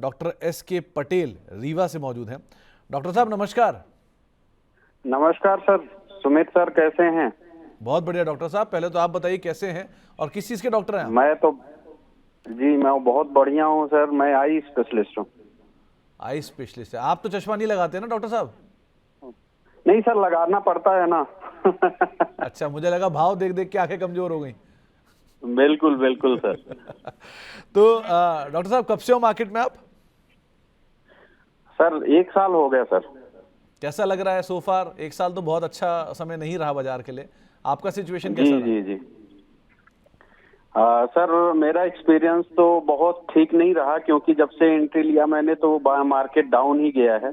Doctor S के पटेल रीवा से मौजूद हैं। डॉक्टर साहब नमस्कार। नमस्कार सर। सुमित सर कैसे हैं? बहुत बढ़िया डॉक्टर साहब, पहले तो आप बताइए कैसे हैं और किस चीज़ के डॉक्टर हैं आप? मैं बहुत बढ़िया हूँ सर। मैं आई स्पेशलिस्ट हूँ। आई स्पेशलिस्ट है आप? तो चश्मा नहीं लगाते ना डॉक्टर साहब? नहीं सर, लगाना पड़ता है ना। अच्छा, मुझे लगा भाव देख देख के आंखें कमजोर हो गई। बिल्कुल बिल्कुल सर। तो डॉक्टर साहब कब से हो मार्केट में आप? सर 1 साल हो गया सर। कैसा लग रहा है सो फार? 1 साल तो बहुत अच्छा समय नहीं रहा बाजार के लिए, आपका सिचुएशन कैसा जी रहा? जी जी। सर मेरा एक्सपीरियंस तो बहुत ठीक नहीं रहा, क्योंकि जब से एंट्री लिया मैंने तो मार्केट डाउन ही गया है।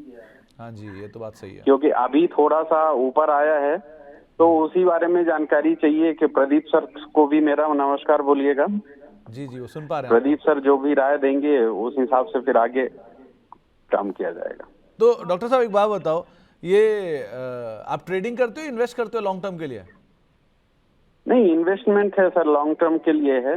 हाँ जी, ये तो बात सही है। क्योंकि अभी थोड़ा सा ऊपर आया है, तो उसी बारे में जानकारी चाहिए कि प्रदीप सर को भी मेरा नमस्कार बोलिएगा। जी जी, वो सुन पा रहे हैं प्रदीप सर जो भी राय देंगे उस हिसाब से फिर आगे काम किया जाएगा। तो डॉक्टर साहब एक बात बताओ, ये आप ट्रेडिंग करते हो, इन्वेस्ट करते हो लॉन्ग टर्म के लिए? नहीं, इन्वेस्टमेंट है सर, लॉन्ग टर्म के लिए है।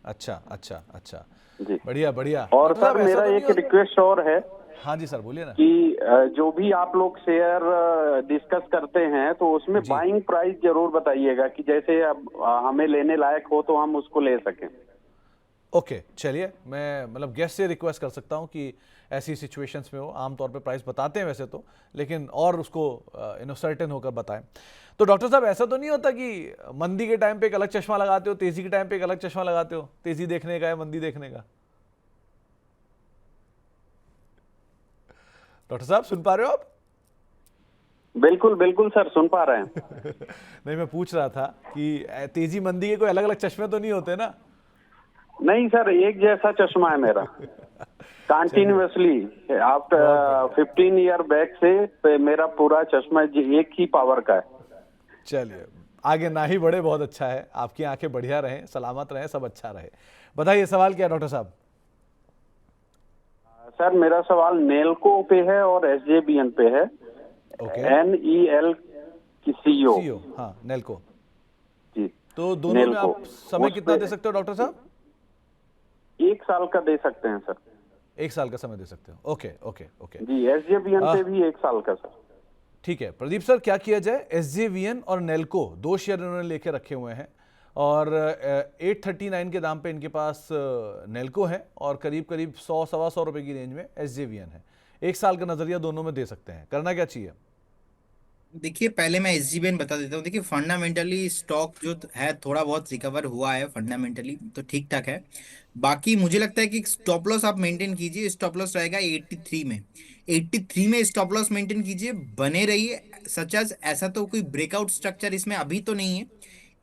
अच्छा अच्छा अच्छा, जी। बढ़िया बढ़िया। और डॉक्टर साहब सर ऐसा मेरा तो नहीं एक होता? रिक्वेस्ट और है हाँ जी सर, बोलिए ना। कि जो भी आप लोग शेयर डिस्कस करते हैं तो उसमें जी बाइंग प्राइस जरूर बताइएगा, कि जैसे अब हमें लेने लायक हो तो हम उसको ले सकें। ओके, चलिए मैं मतलब गेस्ट से रिक्वेस्ट कर सकता हूँ कि ऐसी सिचुएशंस में वो आमतौर पे प्राइस बताते हैं वैसे तो, लेकिन और उसको सर्टेन होकर बताएं। तो डॉक्टर साहब ऐसा तो नहीं होता कि मंदी के टाइम पे एक अलग चश्मा लगाते हो, तेजी के टाइम पे एक अलग चश्मा लगाते हो, तेजी देखने का या मंदी देखने का? डॉक्टर साहब सुन पा रहे हो आप? बिल्कुल बिल्कुल सर, सुन पा रहे हैं। नहीं, मैं पूछ रहा था कि तेजी मंदी के कोई अलग अलग चश्मे तो नहीं होते ना? नहीं सर, एक जैसा चश्मा है मेरा चलिए, कंटिन्यूअसली। आप बहुत बढ़िया। 15 ईयर बैक से मेरा पूरा चश्मा एक ही पावर का है। चलिए, आगे ना ही बढ़े, बहुत अच्छा है, आपकी आंखें बढ़िया रहें, सलामत रहें, सब अच्छा रहे। बताइए सवाल क्या है डॉक्टर साहब? सर मेरा सवाल नेल्को पे है और एसजेबीएन पे है। ओके। NEL की सीईओ। सीओ, हाँ, नेल्को। जी। तो दोनों में नेल्को आप समय उस कितना पे दे सकते हो डॉक्टर साहब? 1 साल का दे सकते हैं सर। 1 साल का समय दे सकते हो, ओके ओके ओके। जी, एसजेबीएन पे भी 1 साल का सर। ठीक है प्रदीप सर, क्या किया जाए? एसजेवीएन और नेल्को दो शेयर इन्होंने लेके रखे हुए हैं और 839 के दाम पे इनके पास नेल्को है और करीब करीब 100 सवा 100 रुपए की रेंज में एसजेवीएन है। 1 साल का नजरिया दोनों में दे सकते हैं, करना क्या चाहिए? देखिए, पहले मैं एसजीबीएन बता देता हूँ। देखिए, फंडामेंटली स्टॉक जो है थोड़ा बहुत रिकवर हुआ है, फंडामेंटली तो ठीक ठाक है। बाकी मुझे लगता है कि स्टॉप लॉस आप मेंटेन कीजिए। स्टॉप लॉस रहेगा 83 में। 83 में स्टॉप लॉस मेंटेन कीजिए, बने रहिए। सच एज ऐसा तो कोई ब्रेकआउट स्ट्रक्चर इसमें अभी तो नहीं है।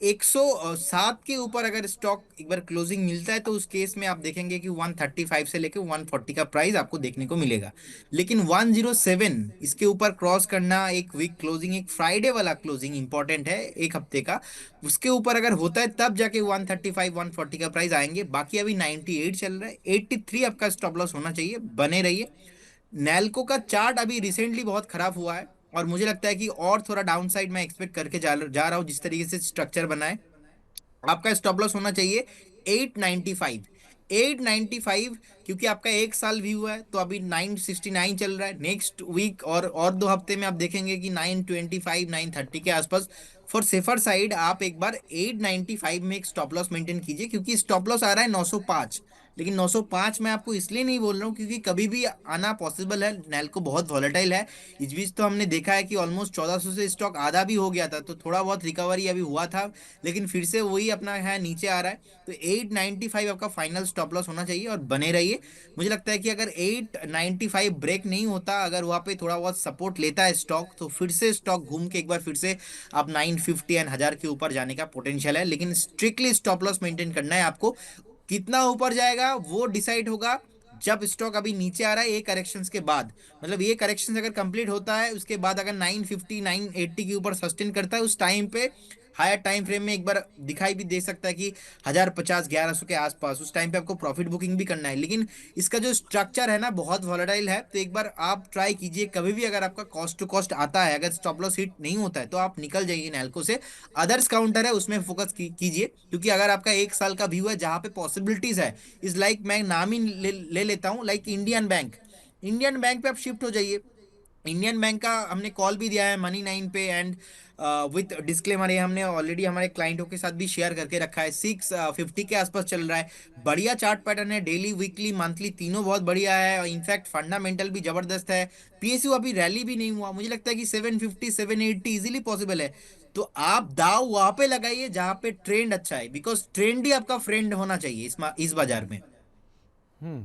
107 के ऊपर अगर स्टॉक एक बार क्लोजिंग मिलता है तो उस केस में आप देखेंगे कि 135 से लेकर 140 का प्राइस आपको देखने को मिलेगा। लेकिन 107 इसके ऊपर क्रॉस करना, एक वीक क्लोजिंग, एक फ्राइडे वाला क्लोजिंग इंपॉर्टेंट है, एक हफ्ते का, उसके ऊपर अगर होता है तब जाके 135 140 का प्राइस आएंगे। बाकी अभी 98 चल रहा है, 83 आपका स्टॉप लॉस होना चाहिए, बने रहिए। नैल्को का चार्ट अभी रिसेंटली बहुत खराब हुआ है और मुझे लगता है कि और थोड़ा डाउन साइड मैं एक्सपेक्ट करके जा रहा हूँ। जिस तरीके से स्ट्रक्चर बना है, आपका स्टॉप लॉस होना चाहिए 895। 895, क्योंकि आपका 1 साल व्यू है तो अभी 969 चल रहा है। नेक्स्ट वीक और 2 हफ्ते में आप देखेंगे कि 925 930 के आसपास। फॉर सेफर साइड आप एक बार 895 में एक स्टॉप लॉस मेंटेन कीजिए, क्योंकि स्टॉप लॉस आ रहा है 905। लेकिन 905 मैं आपको इसलिए नहीं बोल रहा हूँ क्योंकि कभी भी आना पॉसिबल है। नैल्को बहुत वॉलेटाइल है। इस बीच तो हमने देखा है कि ऑलमोस्ट 1400 से स्टॉक आधा भी हो गया था, तो थोड़ा बहुत रिकवरी अभी हुआ था, लेकिन फिर से वही अपना है, नीचे आ रहा है। तो 895 आपका फाइनल स्टॉप लॉस होना चाहिए और बने रहिए। मुझे लगता है कि अगर 895 ब्रेक नहीं होता, अगर वहां पे थोड़ा बहुत सपोर्ट लेता है स्टॉक, तो फिर से स्टॉक घूम के एक बार फिर से आप 950 एंड 1000 के ऊपर जाने का पोटेंशियल है। लेकिन स्ट्रिक्टली स्टॉप लॉस मेंटेन करना है आपको। कितना ऊपर जाएगा वो डिसाइड होगा जब स्टॉक अभी नीचे आ रहा है, ये करेक्शंस के बाद। मतलब ये करेक्शन अगर कंप्लीट होता है उसके बाद अगर 950 980 के ऊपर सस्टेन करता है, उस टाइम पे हायर टाइम फ्रेम में एक बार दिखाई भी दे सकता है कि 1050 1100 के आसपास, उस टाइम पे आपको प्रॉफिट बुकिंग भी करना है। लेकिन इसका जो स्ट्रक्चर है ना बहुत वॉलेटाइल है, तो एक बार आप ट्राई कीजिए। कभी भी अगर आपका कॉस्ट टू कॉस्ट आता है, अगर स्टॉप लॉस हिट नहीं होता है, तो आप निकल जाइए नैल्को से। अदर्स काउंटर है उसमें फोकस कीजिए, क्योंकि अगर आपका 1 साल का व्यू है जहां पे पॉसिबिलिटीज है, इज लाइक मैं नाम ही ले लेता हूँ, like Indian bank. Indian bank पे आप शिफ्ट हो जाइए। इंडियन बैंक का हमने कॉल भी दिया है मनी 9 पे, एंड विथ डिस्क्लेमर ये हमने ऑलरेडी हमारे क्लाइंटों के साथ भी शेयर करके रखा है। 650 के आसपास चल रहा है। बढ़िया चार्ट पैटर्न है, डेली वीकली मंथली तीनों बहुत बढ़िया है, और इनफैक्ट फंडामेंटल भी जबरदस्त है। पीएसयू अभी रैली भी नहीं हुआ, मुझे लगता है कि 750 780 इजीली पॉसिबल है। तो आप दाव वहां पे लगाइए जहां पे ट्रेंड अच्छा है, बिकॉज ट्रेंड ही आपका फ्रेंड होना चाहिए इस बाजार में।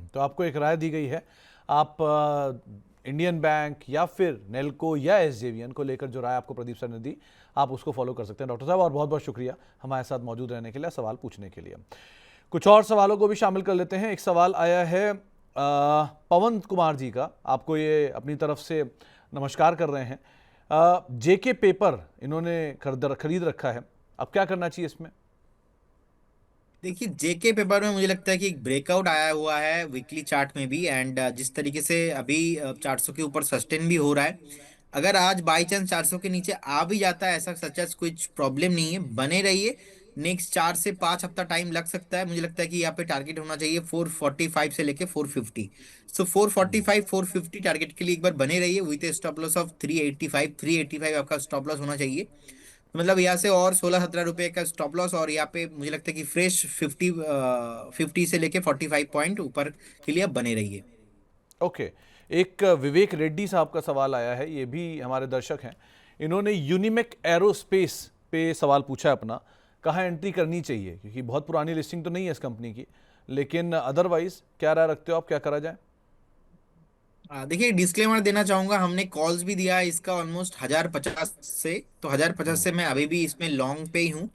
तो आपको एक राय दी गई है। आप इंडियन बैंक या फिर नेल्को या एसजेवीएन को लेकर जो राय आपको प्रदीप सर ने दी, आप उसको फॉलो कर सकते हैं डॉक्टर साहब। और बहुत बहुत शुक्रिया हमारे साथ मौजूद रहने के लिए, सवाल पूछने के लिए। कुछ और सवालों को भी शामिल कर लेते हैं। एक सवाल आया है पवन कुमार जी का, आपको ये अपनी तरफ से नमस्कार कर रहे हैं। जेके पेपर इन्होंने खरीद रखा है, अब क्या करना चाहिए इसमें? देखिए, जेके पेपर में मुझे लगता है कि एक ब्रेकआउट आया हुआ है वीकली चार्ट में भी, एंड जिस तरीके से अभी 400 के ऊपर सस्टेन भी हो रहा है। अगर आज बाई चांस 400 के नीचे आ भी जाता है, ऐसा सच एज कुछ प्रॉब्लम नहीं है, बने रहिए। नेक्स्ट 4 से 5 हफ्ता टाइम लग सकता है। मुझे लगता है कि यहाँ पे टारगेट होना चाहिए 445 से लेके 450। सो 445 450 टारगेट के लिए एक बार बने रहिए, विथ स्टॉप लॉस ऑफ 385। 385 आपका स्टॉप लॉस होना चाहिए। मतलब यहाँ से और 16-17 रुपए का स्टॉप लॉस, और यहाँ पे मुझे लगता है कि फ्रेश 50 से लेके 45 पॉइंट ऊपर के लिए आप बने रहिए। ओके। एक विवेक रेड्डी साहब का सवाल आया है, ये भी हमारे दर्शक हैं। इन्होंने यूनिमेक एरोस्पेस पे सवाल पूछा है अपना, कहाँ एंट्री करनी चाहिए, क्योंकि बहुत पुरानी लिस्टिंग तो नहीं है इस कंपनी की, लेकिन अदरवाइज क्या राय रखते हो आप, क्या करा जाए? देखिए, डिस्क्लेमर देना चाहूंगा, हमने कॉल्स भी दिया है इसका ऑलमोस्ट 1050 से। तो 1050 से मैं अभी भी इसमें लॉन्ग पे ही हूँ।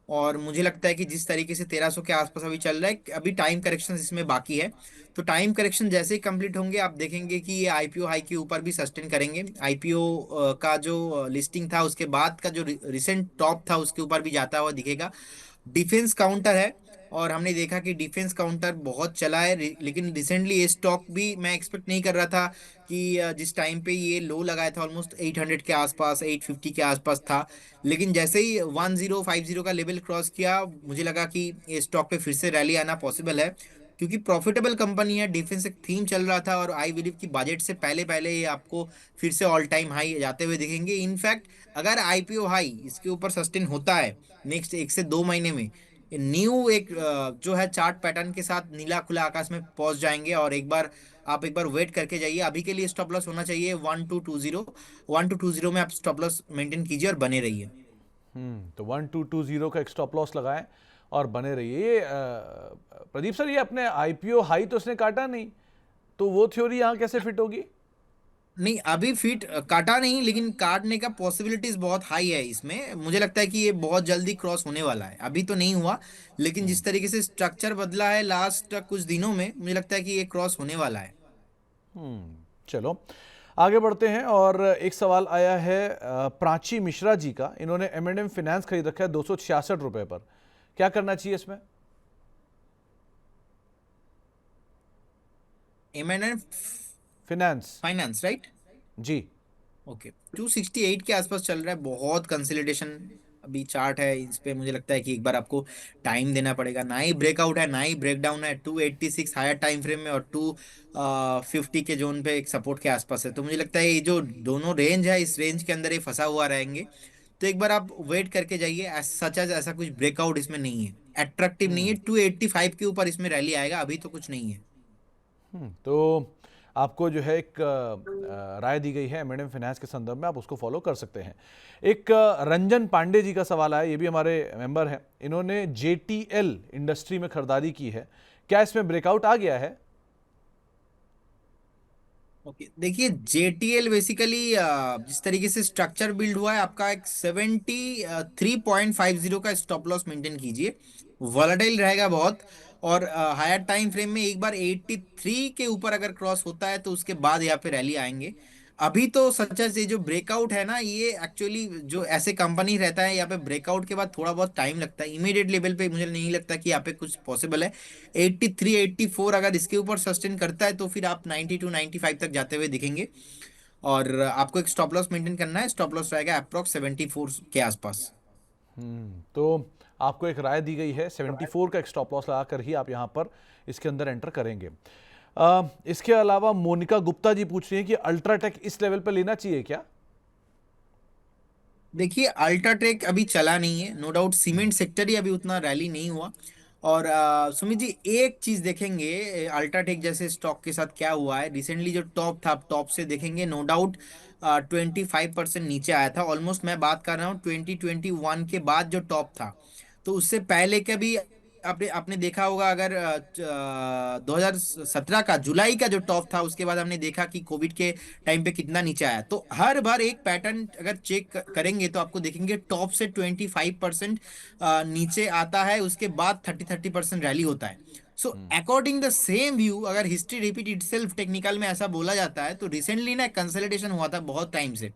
और मुझे लगता है कि जिस तरीके से 1300 के आसपास अभी चल रहा है, अभी टाइम करेक्शन इसमें बाकी है। तो टाइम करेक्शन जैसे ही कंप्लीट होंगे, आप देखेंगे कि ये आईपीओ हाई के ऊपर भी सस्टेन करेंगे। आईपीओ का जो लिस्टिंग था उसके बाद का जो रिसेंट टॉप था उसके ऊपर भी जाता हुआ दिखेगा। डिफेंस काउंटर है, और हमने देखा कि डिफेंस काउंटर बहुत चला है, लेकिन रिसेंटली ये स्टॉक भी मैं एक्सपेक्ट नहीं कर रहा था कि जिस टाइम पे ये लो लगाया था ऑलमोस्ट 800 के आसपास, 850 के आसपास था। लेकिन जैसे ही 1050 का लेवल क्रॉस किया, मुझे लगा कि ये स्टॉक पे फिर से रैली आना पॉसिबल है, क्योंकि प्रॉफिटेबल कंपनी है। डिफेंस एक थीम चल रहा था, और आई बिलीव कि बजट से पहले पहले ये आपको फिर से ऑल टाइम हाई जाते हुए दिखेंगे। इनफैक्ट अगर आईपीओ हाई इसके ऊपर सस्टेन होता है नेक्स्ट 1 से 2 महीने में, न्यू एक जो है चार्ट पैटर्न के साथ नीला खुला आकाश में पहुंच जाएंगे। और एक बार वेट करके जाइए। अभी के लिए स्टॉप लॉस होना चाहिए 1220। 1220 में आप स्टॉप लॉस मेंटेन कीजिए और बने रहिए। तो 1220 का एक स्टॉप लॉस लगाएं और बने रहिए। ये प्रदीप सर, ये अपने आईपीओ हाई तो उसने काटा नहीं, तो वो थ्योरी यहाँ कैसे फिट होगी? नहीं, अभी फिट काटा नहीं, लेकिन काटने का पॉसिबिलिटीज बहुत हाई है इसमें। मुझे लगता है कि ये बहुत जल्दी क्रॉस होने वाला है। अभी तो नहीं हुआ, लेकिन जिस तरीके से स्ट्रक्चर बदला है लास्ट कुछ दिनों में, मुझे लगता है कि ये क्रॉस होने वाला है। चलो आगे बढ़ते हैं। और एक सवाल आया है प्राची मिश्रा जी का, इन्होंने M&M फाइनेंस खरीद रखा है 266 रुपए पर, क्या करना चाहिए इसमें? M&M finance. Finance, right? जी। ओके, 268 के आसपास चल रहा है। बहुत कंसोलिडेशन अभी चार्ट है इस पे। मुझे लगता है कि एक बार आपको टाइम देना पड़ेगा। ना ही ब्रेकआउट है ना ही ब्रेकडाउन है। 286 हायर टाइम फ्रेम में, और 250 के जोन पे एक सपोर्ट के आसपास है। तो मुझे लगता है ये जो दोनों रेंज है, इस रेंज के अंदर ये फंसा हुआ रहेंगे। तो एक बार आप वेट करके जाइए। सच एज ऐसा कुछ ब्रेकआउट इसमें नहीं है, अट्रैक्टिव नहीं है। 285 के ऊपर इसमें रैली आएगा, अभी तो कुछ नहीं है। तो आपको जो है एक राय दी गई है M&M फाइनेंस के संदर्भ में, आप उसको फॉलो कर सकते हैं। एक रंजन पांडे जी का सवाल आया, ये भी हमारे मेंबर हैं। इन्होंने JTL इंडस्ट्री में खरीदारी की है, क्या इसमें ब्रेकआउट आ गया है? ओके, देखिए, जेटीएल बेसिकली जिस तरीके से स्ट्रक्चर बिल्ड हुआ है, आपका एक 73.50 का स्टॉप लॉस मेंटेन कीजिए। वॉलेटाइल रहेगा बहुत, और हायर टाइम फ्रेम में एक बार 83 के ऊपर अगर क्रॉस होता है, तो उसके बाद यहाँ पे रैली आएंगे। अभी तो सच्चा से जो ब्रेकआउट है ना, ये एक्चुअली जो ऐसे कंपनी रहता है यहाँ पे ब्रेकआउट के बाद थोड़ा बहुत टाइम लगता है। इमीडिएट लेवल पे मुझे नहीं लगता कि यहाँ पे कुछ पॉसिबल है। 83 84 अगर इसके ऊपर सस्टेन करता है तो फिर आप 92 95 तक जाते हुए दिखेंगे। और आपको एक स्टॉप लॉस मेंटेन करना है, स्टॉप लॉस रहेगा अप्रोक्स 74 के आसपास। तो आपको एक राय दी गई है 74 का एक स्टॉप लॉस लगाकर ही आप यहाँ पर इसके अंदर एंटर करेंगे। इसके अलावा मोनिका गुप्ता जी पूछ रही हैं कि अल्ट्राटेक इस लेवल पर लेना चाहिए क्या? देखिए अल्ट्राटेक अभी चला नहीं है, नो डाउट सीमेंट सेक्टर ही अभी उतना रैली नहीं हुआ। और सुमित जी एक चीज देखेंगे अल्ट्राटेक जैसे स्टॉक के साथ क्या हुआ है रिसेंटली, जो टॉप था टॉप से देखेंगे नो डाउट 25% नीचे आया था ऑलमोस्ट। मैं बात कर रहा हूँ 2021 के बाद जो टॉप था, तो उससे पहले का भी आपने आपने देखा होगा। अगर 2017 का जुलाई का जो टॉप था, उसके बाद हमने देखा कि कोविड के टाइम पे कितना नीचे आया। तो हर बार एक पैटर्न अगर चेक करेंगे तो आपको देखेंगे टॉप से 25% नीचे आता है, उसके बाद 30% रैली होता है। So according the same view, अगर हिस्ट्री रिपीट इटसेल्फ टेक्निकल में ऐसा बोला जाता है, तो रिसेंटली ना कंसोलिडेशन हुआ था बहुत टाइम से।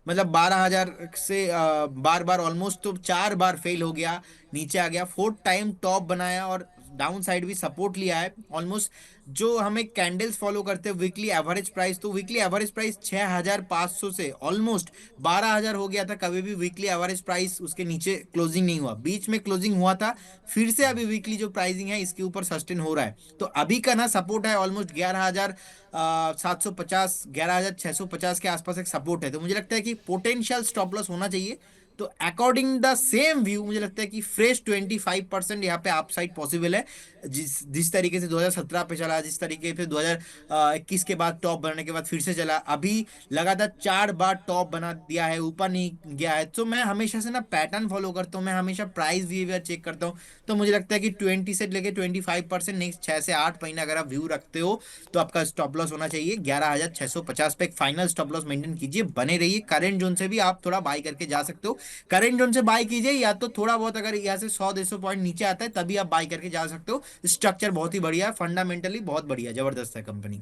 मतलब 12,000 से बार बार ऑलमोस्ट तो 4 बार फेल हो गया, नीचे आ गया, फोर्थ टाइम टॉप बनाया और डाउन साइड भी सपोर्ट लिया है ऑलमोस्ट। जो हमें कैंडल्स फॉलो करते हैं वीकली एवरेज प्राइस, तो वीकली एवरेज प्राइस 6,500 से ऑलमोस्ट 12,000 हो गया था। कभी भी वीकली एवरेज प्राइस उसके नीचे क्लोजिंग नहीं हुआ, बीच में क्लोजिंग हुआ था। फिर से अभी वीकली जो प्राइसिंग है इसके ऊपर सस्टेन हो रहा है। तो अभी का ना सपोर्ट है ऑलमोस्ट 11,750 11,650 के आसपास एक सपोर्ट है। तो मुझे लगता है कि पोटेंशियल स्टॉप लॉस होना चाहिए। तो अकॉर्डिंग द सेम व्यू मुझे लगता है कि फ्रेश 25% यहाँ पे अपसाइड पॉसिबल है। जिस जिस तरीके से 2017 पे चला, जिस तरीके से 2021 के बाद टॉप बनने के बाद फिर से चला, अभी लगातार 4 बार टॉप बना दिया है, ऊपर नहीं गया है। तो मैं हमेशा से ना पैटर्न फॉलो करता हूँ, मैं हमेशा प्राइस बिहेवियर चेक करता हूँ। तो मुझे लगता है कि 20 से लेके 25% नेक्स्ट 6 से 8 महीने अगर आप व्यू रखते हो, तो आपका स्टॉप लॉस होना चाहिए 11,650 पे। एक फाइनल स्टॉप लॉस मेंटेन कीजिए, बने रहिए। करंट जोन से भी आप थोड़ा बाई करके जा सकते हो। करंट जोन से बाई कीजिए, या तो थोड़ा बहुत अगर यहाँ से 100 150 पॉइंट नीचे आता है तभी आप बाई करके जा सकते हो। स्ट्रक्चर बहुत ही बढ़िया है, फंडामेंटली बहुत बढ़िया जबरदस्त है कंपनी।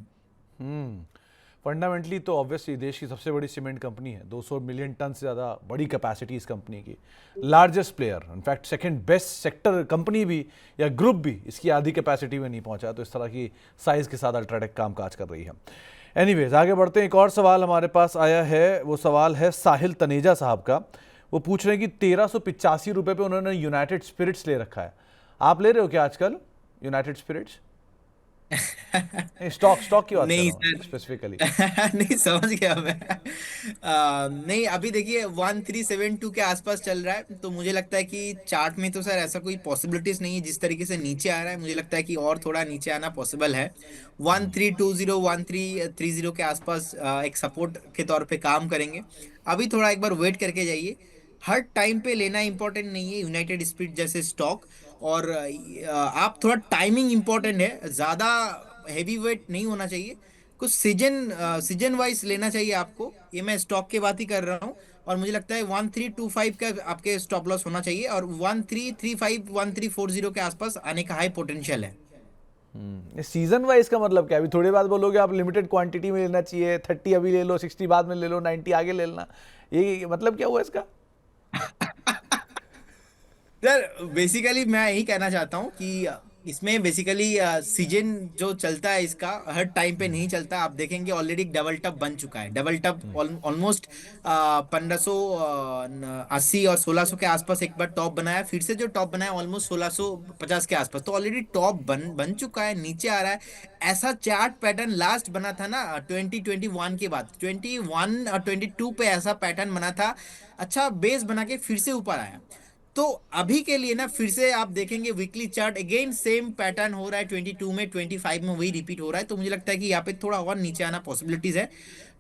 फंडामेंटली तो ऑब्वियसली देश की सबसे बड़ी सीमेंट कंपनी है, 200 मिलियन टन से ज़्यादा बड़ी कैपेसिटी इस कंपनी की, largest player, in fact second best sector company भी या ग्रुप भी इसकी आधी कैपेसिटी में नहीं पहुंचा। तो इस तरह की साइज़ के साथ अल्ट्राटेक काम काज कर रही है। एनीवेज आगे बढ़ते हैं। एक और सवाल हमारे पास आया है, वो सवाल है साहिल तनेजा साहब का। वो पूछ रहे हैं कि 1385 रुपये पे उन्होंने यूनाइटेड स्पिरिट्स ले रखा है। आप ले रहे हो क्या आजकल यूनाइटेड स्पिरिट्स? स्टॉक स्टॉक की बात कर नहीं रहा हूँ सर। स्पेसिफिकली। नहीं समझ गया मैं। नहीं अभी देखिए 1372 के आसपास चल रहा है, तो मुझे लगता है कि चार्ट में तो सर ऐसा कोई पॉसिबिलिटीज नहीं है। जिस तरीके से नीचे आ रहा है, मुझे लगता है कि और थोड़ा नीचे आना पॉसिबल है। 1320 1330 के आसपास एक सपोर्ट के तौर पे काम करेंगे। अभी थोड़ा एक बार वेट करके जाइए। हर टाइम पे लेना इंपॉर्टेंट नहीं है यूनाइटेड स्पिरिट जैसे स्टॉक। और आप थोड़ा टाइमिंग इंपॉर्टेंट है, ज्यादा हैवी वेट नहीं होना चाहिए। कुछ सीजन वाइज लेना चाहिए आपको। ये मैं स्टॉक की बात ही कर रहा हूँ। और मुझे लगता है 1325 का आपके स्टॉप लॉस होना चाहिए, और 1335 1340 के आसपास आने का हाई पोटेंशियल है। सीजन वाइज का मतलब क्या? अभी थोड़ी बाद बोलोगे आप लिमिटेड क्वांटिटी में लेना चाहिए, 30 अभी ले लो, 60 बाद में ले लो, 90 आगे ले लेना, ये मतलब क्या हुआ इसका? सर बेसिकली मैं यही कहना चाहता हूँ कि इसमें बेसिकली सीजन जो चलता है इसका हर टाइम पे नहीं चलता। आप देखेंगे ऑलरेडी डबल टॉप बन चुका है। डबल टॉप ऑलमोस्ट 1580 और 1600 के आसपास एक बार टॉप बनाया, फिर से जो टॉप बनाया ऑलमोस्ट 1650 के आसपास। तो ऑलरेडी टॉप बन चुका है, नीचे आ रहा है। ऐसा चार्ट पैटर्न लास्ट बना था ना 2021 के बाद, 21 और 22 पे ऐसा पैटर्न बना था। अच्छा बेस बना के फिर से ऊपर आया। तो अभी के लिए ना फिर से आप देखेंगे weekly chart again same pattern हो रहा है, 22 में 25 में वही रिपीट हो रहा है। तो मुझे लगता है कि यहाँ पे थोड़ा और नीचे आना पॉसिबिलिटीज है।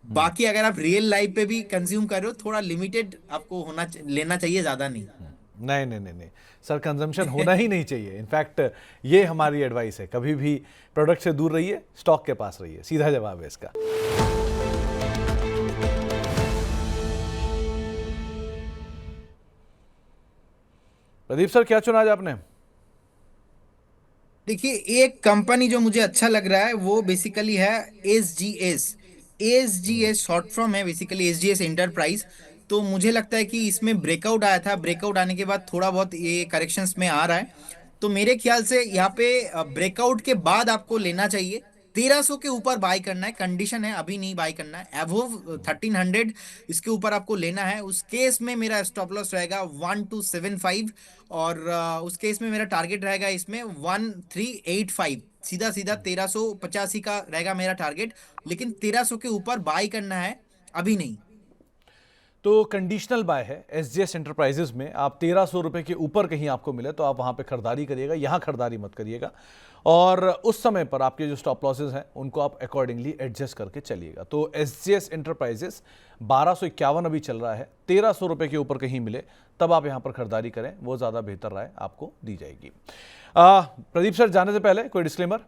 बाकी अगर आप रियल लाइफ पे भी कंज्यूम कर रहे हो, थोड़ा लिमिटेड आपको लेना चाहिए, ज्यादा नहीं। नहीं नहीं नहीं नहीं सर, कंजम्पशन होना ही नहीं चाहिए। इनफैक्ट ये हमारी एडवाइस है, कभी भी प्रोडक्ट से दूर रहिए, स्टॉक के पास रहिए, सीधा जवाब है इसका। प्रदीप सर क्या चुना आज आपने? देखिए एक कंपनी जो मुझे अच्छा लग रहा है वो बेसिकली है SGS। ASGS शॉर्ट फॉर्म है बेसिकली, SGS एंटरप्राइज। तो मुझे लगता है कि इसमें ब्रेकआउट आया था, ब्रेकआउट आने के बाद थोड़ा बहुत ये करेक्शंस में आ रहा है। तो मेरे ख्याल से यहाँ पे ब्रेकआउट के बाद आपको लेना चाहिए। 1300 के ऊपर बाय करना है, कंडीशन है, अभी नहीं बाय करना है। अबव 1300 इसके ऊपर आपको लेना है। उस केस में मेरा स्टॉप लॉस रहेगा 1275, और उस केस में मेरा टारगेट रहेगा इसमें 1385। सीधा सीधा 1385 का रहेगा मेरा टारगेट, लेकिन 1300 के ऊपर बाय करना है, अभी नहीं। तो कंडीशनल बाय है एसजीएस एंटरप्राइजेज में। आप 1300 रुपए के ऊपर कहीं आपको मिले तो आप वहां पे खरीदारी करिएगा, यहां खरीदारी मत करिएगा। और उस समय पर आपके जो स्टॉप लॉसेज हैं उनको आप अकॉर्डिंगली एडजस्ट करके चलिएगा। तो एसजीएस एंटरप्राइजेज 1251 अभी चल रहा है, 1300 रुपए के ऊपर कहीं मिले तब आप यहां पर खरीदारी करें, वो ज़्यादा बेहतर राय आपको दी जाएगी। प्रदीप सर, जाने से पहले कोई डिस्क्लेमर?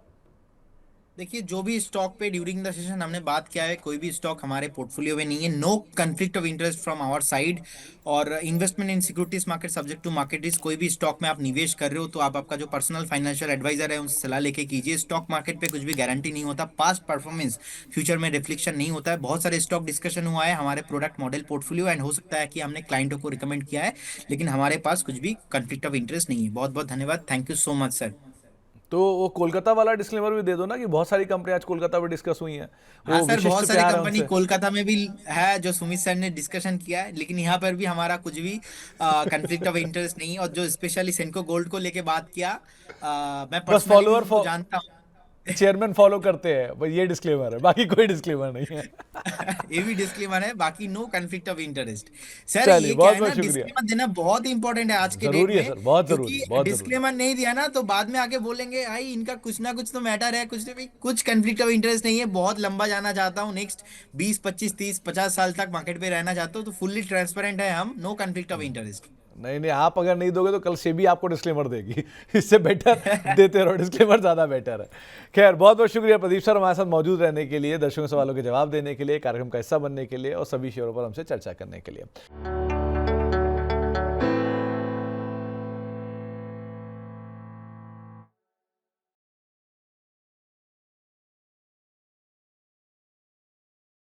देखिए, जो भी स्टॉक पे ड्यूरिंग द सेशन हमने बात किया है, कोई भी स्टॉक हमारे पोर्टफोलियो में नहीं है। No conflict of interest from our side. और investment in securities market subject to market risk. कोई भी स्टॉक में आप निवेश कर रहे हो तो आप आपका जो पर्सनल फाइनेंशियल एडवाइजर है उनसे सलाह लेके कीजिए। स्टॉक मार्केट पे कुछ भी गारंटी नहीं होता, पास्ट परफॉर्मेंस फ्यूचर में रिफ्लेक्शन नहीं होता है। बहुत सारे स्टॉक डिस्कशन हुआ है हमारे प्रोडक्ट मॉडल पोर्टफोलियो, एंड हो सकता है कि हमने क्लाइंटों को रिकमेंड किया है, लेकिन हमारे पास कुछ भी कंफ्लिक्ट ऑफ इंटरेस्ट नहीं है। बहुत बहुत धन्यवाद, thank you so much sir. तो वो कोलकाता वाला डिस्क्लेमर भी दे दो ना, कि बहुत सारी कंपनी आज कोलकाता में डिस्कस हुई हैं, हाँ वो सर, बहुत विशिष्ट सारी प्यार है कंपनी उनसे। कोलकाता में भी है जो सुमित सर ने डिस्कशन किया है, लेकिन यहाँ पर भी हमारा कुछ भी कंफ्लिक्ट ऑफ इंटरेस्ट नहीं है। और जो स्पेशली सेंको गोल्ड को लेके बात किया, मैं बस पर्सनली भी फॉलोअर उनको जानता हूँ। चेयरमैन फॉलो करते हैं, बस ये डिस्क्लेमर है, बाकी कोई डिस्क्लेमर नहीं है। ये भी डिस्क्लेमर है, बाकी no conflict of interest. Sir चलिए, ये क्या बहुत है बहुत ना, शुक्रिया। डिस्क्लेमर देना बहुत इंपॉर्टेंट है आज के डेट जरूरी है में। सर, बहुत जरूरी क्योंकि है, बहुत जरूरी है। डिस्क्लेमर नहीं दिया ना तो बाद में आके बोलेंगे भाई इनका कुछ ना कुछ तो मैटर है, कुछ नहीं भाई, कुछ कन्फ्लिक्ट ऑफ इंटरेस्ट नहीं है। बहुत लंबा जाना चाहता हूँ, नेक्स्ट 20 25 30 50 साल तक मार्केट पे रहना चाहता हूँ, तो फुल्ली ट्रांसपेरेंट है हम, नो कन्फ्लिक्ट ऑफ इंटरेस्ट। नहीं नहीं, आप अगर नहीं दोगे तो कल सेबी आपको डिस्क्लेमर देगी। इससे बेटर देते रहो डिस्क्लेमर, ज़्यादा बेटर है। खैर, बहुत बहुत शुक्रिया प्रदीप सर हमारे साथ मौजूद रहने के लिए, दर्शकों के सवालों के जवाब देने के लिए, कार्यक्रम का हिस्सा बनने के लिए और सभी शेयरों पर हमसे चर्चा करने के लिए।